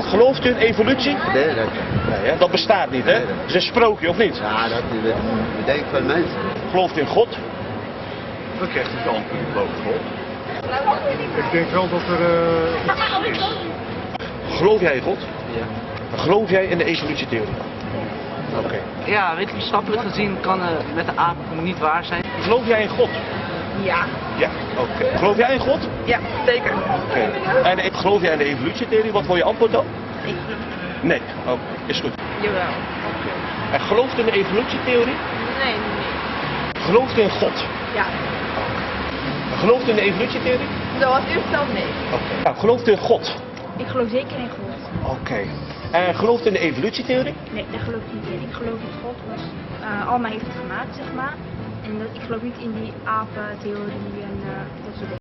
Gelooft u in evolutie? Nee, Nee, hè? Dat bestaat niet, hè? Nee, Dat is een sprookje, of niet? ja, dat bedenkt van mensen. Gelooft u in God? Dan krijgt u het antwoord, ik geloof in God. Ik denk wel dat er iets is. Geloof jij in God? Ja. Geloof jij in de evolutietheorie? Oké. Ja, wetenschappelijk gezien kan met de apen niet waar zijn. Geloof jij in God? Ja. Ja, oké. Geloof jij in God? Ja, zeker. Oké. En geloof jij in de evolutietheorie? Wat voor je antwoord dan? Ik. Nee. Oké, is goed. Jawel. En gelooft u in de evolutietheorie? Nee. Gelooft u in God? Ja. Gelooft u in de evolutietheorie? Zoals u stelt, nee. Oké. Nou, gelooft u in God? Ik geloof zeker in God. Oké. En gelooft u in de evolutietheorie? Nee, daar geloof ik niet in. Ik geloof dat God ons allemaal heeft gemaakt, zeg maar. En dat, ik geloof niet in die apentheorie en dat soort dingen.